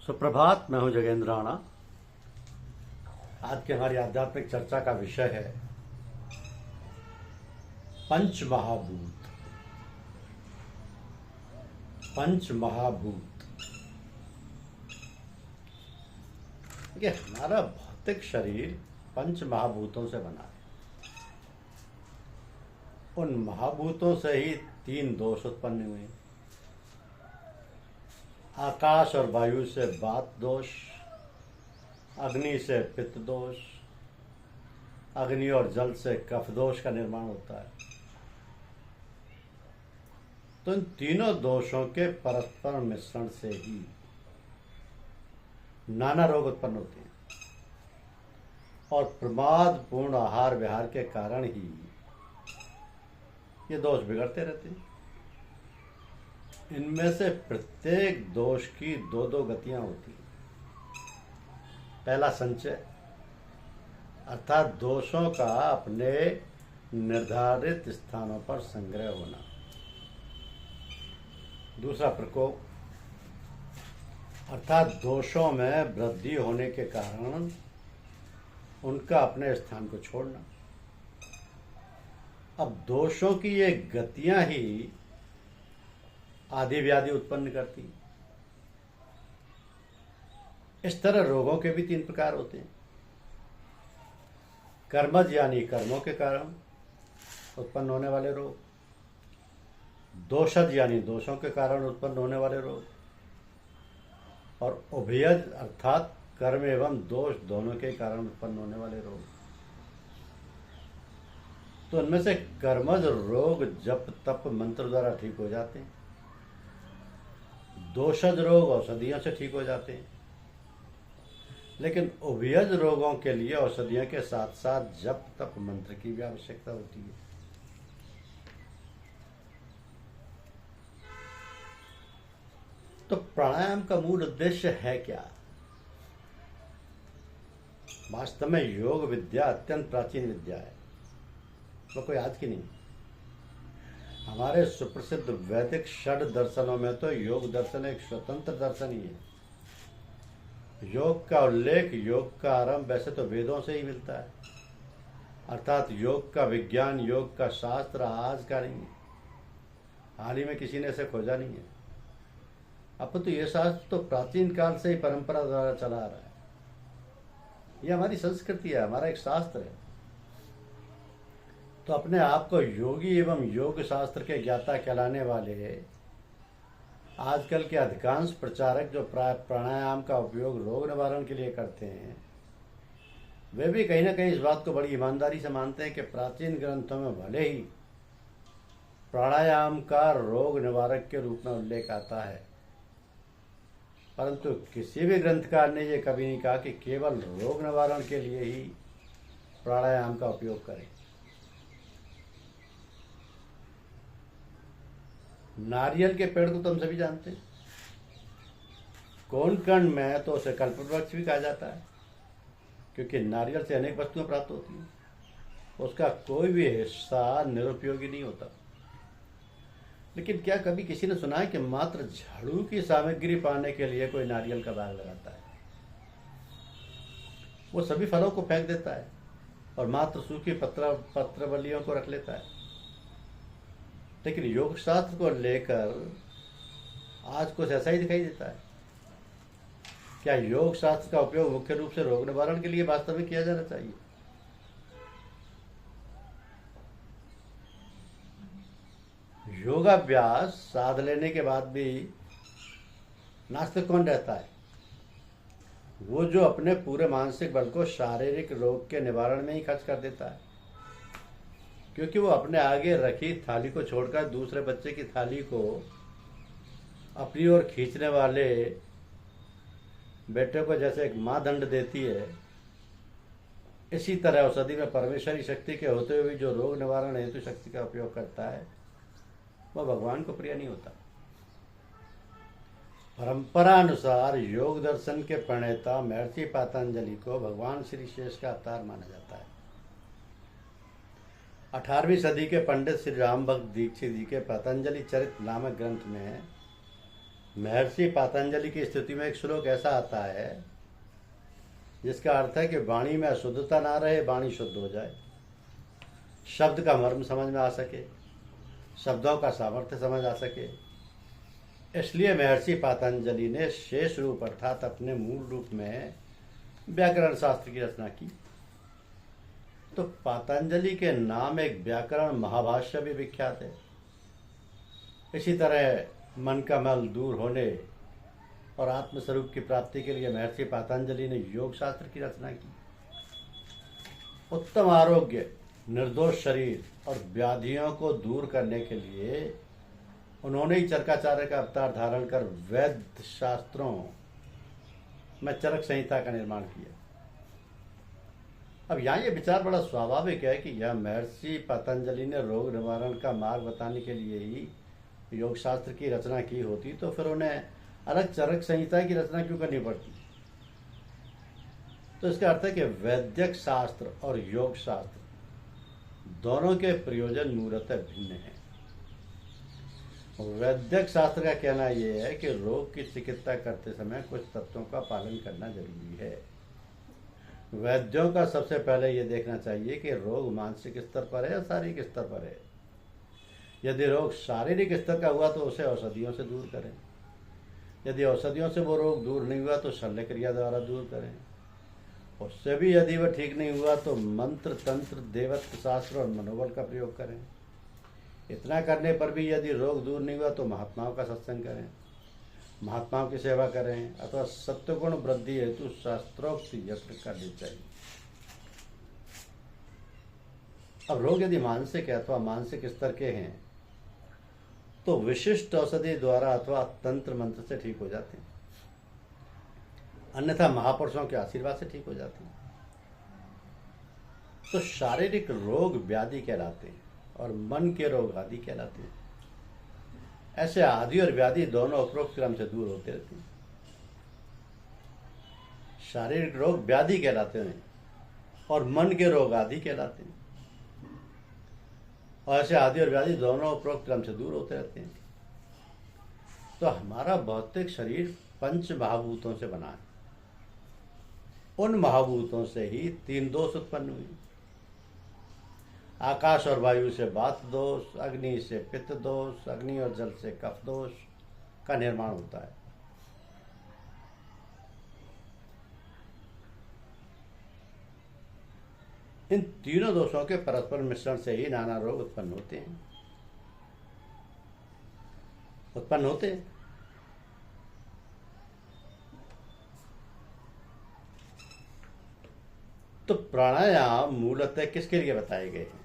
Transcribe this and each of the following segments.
सुप्रभात। मैं हूं जगेंद्र राणा। आज की हमारी आध्यात्मिक चर्चा का विषय है पंच महाभूत। पंच महाभूत देखिए, हमारा भौतिक शरीर पंच महाभूतों से बना है। उन महाभूतों से ही 3 दोष उत्पन्न हुए। आकाश और वायु से वात दोष, अग्नि से पित्त दोष, अग्नि और जल से कफ दोष का निर्माण होता है। तो इन तीनों दोषों के परस्पर मिश्रण से ही नाना रोग उत्पन्न होते हैं और प्रमादपूर्ण आहार विहार के कारण ही ये दोष बिगड़ते रहते हैं। इनमें से प्रत्येक दोष की दो गतियां होती हैं। पहला संचय, अर्थात दोषों का अपने निर्धारित स्थानों पर संग्रह होना। दूसरा प्रकोप, अर्थात दोषों में वृद्धि होने के कारण उनका अपने स्थान को छोड़ना। अब दोषों की ये गतियां ही आदि व्याधि उत्पन्न करती। इस तरह रोगों के भी 3 प्रकार होते हैं। कर्मज यानी कर्मों के कारण उत्पन्न होने वाले रोग, दोषज यानी दोषों के कारण उत्पन्न होने वाले रोग, और उभयज अर्थात कर्म एवं दोष दोनों के कारण उत्पन्न होने वाले रोग। तो उनमें से कर्मज रोग जप तप मंत्र द्वारा ठीक हो जाते हैं। दोषज रोग औषधियों से ठीक हो जाते हैं। लेकिन उभयज रोगों के लिए औषधियों के साथ साथ जप तप मंत्र की भी आवश्यकता होती है। तो प्राणायाम का मूल उद्देश्य है क्या? वास्तव में योग विद्या अत्यंत प्राचीन विद्या है, वो कोई आज की नहीं। हमारे सुप्रसिद्ध वैदिक षड दर्शनों में तो योग दर्शन एक स्वतंत्र दर्शन ही है। योग का उल्लेख, योग का आरंभ वैसे तो वेदों से ही मिलता है, अर्थात योग का विज्ञान, योग का शास्त्र आज का नहीं है। हाल ही में किसी ने इसे खोजा नहीं है। अब तो ये शास्त्र तो प्राचीन काल से ही परंपरा द्वारा चला आ रहा है। यह हमारी संस्कृति है, हमारा एक शास्त्र है। तो अपने आप को योगी एवं योग शास्त्र के ज्ञाता कहलाने वाले आजकल के अधिकांश प्रचारक जो प्राणायाम का उपयोग रोग निवारण के लिए करते हैं, वे भी कहीं ना कहीं इस बात को बड़ी ईमानदारी से मानते हैं कि प्राचीन ग्रंथों में भले ही प्राणायाम का रोग निवारक के रूप में उल्लेख आता है, परंतु किसी भी ग्रंथकार ने यह कभी नहीं कहा कि केवल रोग निवारण के लिए ही प्राणायाम का उपयोग करें। नारियल के पेड़ को तो हम सभी जानते हैं। कोंकण में तो उसे कल्पवृक्ष भी कहा जाता है, क्योंकि नारियल से अनेक वस्तुएं प्राप्त होती हैं। उसका कोई भी हिस्सा निरुपयोगी नहीं होता। लेकिन क्या कभी किसी ने सुना है कि मात्र झाड़ू की सामग्री पाने के लिए कोई नारियल का बाग लगाता है? वो सभी फलों को फेंक देता है और मात्र सूखी पत्रवलियों को रख लेता है। लेकिन योग शास्त्र को लेकर आज कुछ ऐसा ही दिखाई देता है। क्या योग शास्त्र का उपयोग मुख्य रूप से रोग निवारण के लिए वास्तव में किया जाना चाहिए? योगाभ्यास साध लेने के बाद भी नास्तिक कौन रहता है? वो जो अपने पूरे मानसिक बल को शारीरिक रोग के निवारण में ही खर्च कर देता है, क्योंकि वो अपने आगे रखी थाली को छोड़कर दूसरे बच्चे की थाली को अपनी ओर खींचने वाले बेटे को जैसे एक माँ दंड देती है, इसी तरह औषधि में परमेश्वरी शक्ति के होते हुए भी जो रोग निवारण हेतु शक्ति का उपयोग करता है, वह भगवान को प्रिय नहीं होता। परंपरा अनुसार योग दर्शन के प्रणेता महर्षि पतंजलि को भगवान श्री शेष का अवतार माना जाता है। 18वीं सदी के पंडित श्री राम भक्त दीक्षित जी के पतंजलि चरित नामक ग्रंथ में महर्षि पातंजलि की स्थिति में एक श्लोक ऐसा आता है जिसका अर्थ है कि वाणी में अशुद्धता ना रहे, वाणी शुद्ध हो जाए, शब्द का मर्म समझ में आ सके, शब्दों का सामर्थ्य समझ आ सके। इसलिए महर्षि पातंजलि ने शेष रूप अर्थात अपने मूल रूप में व्याकरण शास्त्र की रचना की। तो पातंजलि के नाम एक व्याकरण महाभाष्य भी विख्यात है। इसी तरह मन का मल दूर होने और आत्मस्वरूप की प्राप्ति के लिए महर्षि पातंजलि ने योग शास्त्र की रचना की। उत्तम आरोग्य, निर्दोष शरीर और व्याधियों को दूर करने के लिए उन्होंने ही चरकाचार्य का अवतार धारण कर वैद्य शास्त्रों में चरक संहिता का निर्माण किया। अब यहाँ ये विचार बड़ा स्वाभाविक है कि यह महर्षि पतंजलि ने रोग निवारण का मार्ग बताने के लिए ही योग शास्त्र की रचना की होती तो फिर उन्हें अलग चरक संहिता की रचना क्यों करनी पड़ती। तो इसका अर्थ है कि वैद्यक शास्त्र और योग शास्त्र दोनों के प्रयोजन मूलतः भिन्न हैं। वैद्यक शास्त्र का कहना यह है कि रोग की चिकित्सा करते समय कुछ तत्वों का पालन करना जरूरी है। वैद्यों का सबसे पहले यह देखना चाहिए कि रोग मानसिक स्तर पर है या शारीरिक स्तर पर है। यदि रोग शारीरिक स्तर का हुआ तो उसे औषधियों से दूर करें। यदि औषधियों से वो रोग दूर नहीं हुआ तो शल्य क्रिया द्वारा दूर करें। उससे भी यदि वह ठीक नहीं हुआ तो मंत्र, तंत्र, देवत्व शास्त्र और मनोबल का प्रयोग करें। इतना करने पर भी यदि रोग दूर नहीं हुआ तो महात्माओं का सत्संग करें, महात्माओं की सेवा करें अथवा सत्वगुण वृद्धि हेतु शास्त्रोक्त यत्न करनी चाहिए। अब रोग यदि मानसिक है अथवा मानसिक स्तर के हैं तो विशिष्ट औषधि द्वारा अथवा तंत्र मंत्र से ठीक हो जाते हैं, अन्यथा महापुरुषों के आशीर्वाद से ठीक हो जाते हैं। तो शारीरिक रोग व्याधि कहलाते हैं और मन के रोग आदि कहलाते हैं। ऐसे आदि और व्याधि दोनों उपरोक्त क्रम से दूर होते रहते हैं। शारीरिक रोग व्याधि कहलाते हैं और मन के रोग आदि कहलाते हैं। और ऐसे आदि और व्याधि दोनों उपरोक्त क्रम से दूर होते रहते हैं। तो हमारा भौतिक शरीर पंच महाभूतों से बना है। उन महाभूतों से ही तीन दोष उत्पन्न हुए, आकाश और वायु से वात दोष, अग्नि से पित्त दोष, अग्नि और जल से कफ दोष का निर्माण होता है। इन तीनों दोषों के परस्पर मिश्रण से ही नाना रोग उत्पन्न होते हैं। तो प्राणायाम मूलतः किसके लिए बताए गए हैं?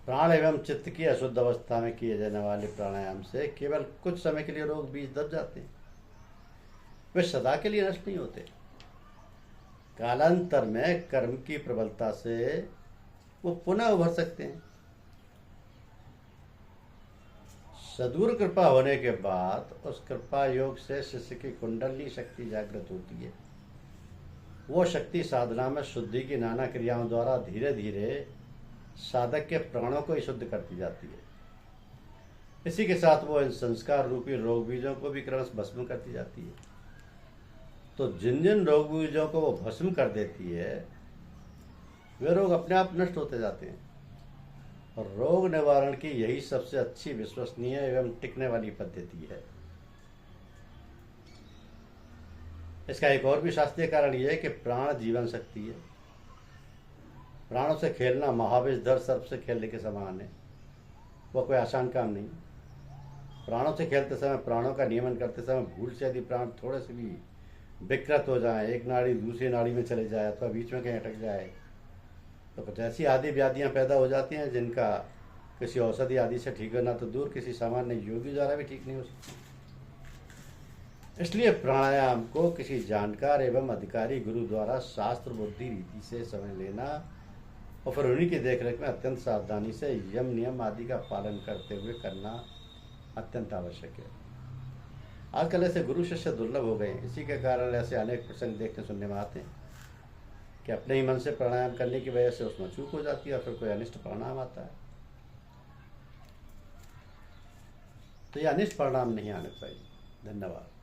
प्राण एवं चित्त की अशुद्ध अवस्था में किए जाने वाले प्राणायाम से केवल कुछ समय के लिए रोग बीज दब जाते हैं, वे सदा के लिए नष्ट नहीं होते। कालांतर में कर्म की प्रबलता से वो पुनः उभर सकते हैं। सदूर कृपा होने के बाद उस कृपा योग से शिष्य की कुंडली शक्ति जागृत होती है। वो शक्ति साधना में शुद्धि की नाना क्रियाओं द्वारा धीरे धीरे साधक के प्राणों को ही शुद्ध करती जाती है। इसी के साथ वो इन संस्कार रूपी रोग बीजों को भी क्रमश भस्म करती जाती है। तो जिन जिन रोग बीजों को वो भस्म कर देती है वे रोग अपने आप नष्ट होते जाते हैं। और रोग निवारण की यही सबसे अच्छी, विश्वसनीय एवं टिकने वाली पद्धति है। इसका एक और भी शास्त्रीय कारण यह है कि प्राण जीवन शक्ति है। प्राणों से खेलना महाविषधर सर्प से खेलने के समान है। वह कोई आसान काम नहीं। प्राणों से खेलते समय, प्राणों का नियमन करते समय भूल से यदि प्राण थोड़े से भी विकृत हो जाए, एक नाड़ी दूसरी नाड़ी में चले जाए अथवा बीच में कहीं अटक जाए, तो कुछ ऐसी आदि व्याधियां पैदा हो जाती हैं जिनका किसी औषधि आदि से ठीक होना तो दूर, किसी सामान्य योगी द्वारा भी ठीक नहीं हो सकती। इसलिए प्राणायाम को किसी जानकार एवं अधिकारी गुरु द्वारा शास्त्र बुद्धि रीति से समझ लेना और फिर उन्हीं की देखरेख में अत्यंत सावधानी से यम नियम आदि का पालन करते हुए करना अत्यंत आवश्यक है। आजकल ऐसे गुरु शिष्य दुर्लभ हो गए हैं। इसी के कारण ऐसे अनेक प्रसंग देखने सुनने में आते हैं कि अपने ही मन से प्राणायाम करने की वजह से उसमें चूक हो जाती है और फिर कोई अनिष्ट परिणाम आता है। तो ये अनिष्ट परिणाम नहीं आने चाहिए। धन्यवाद।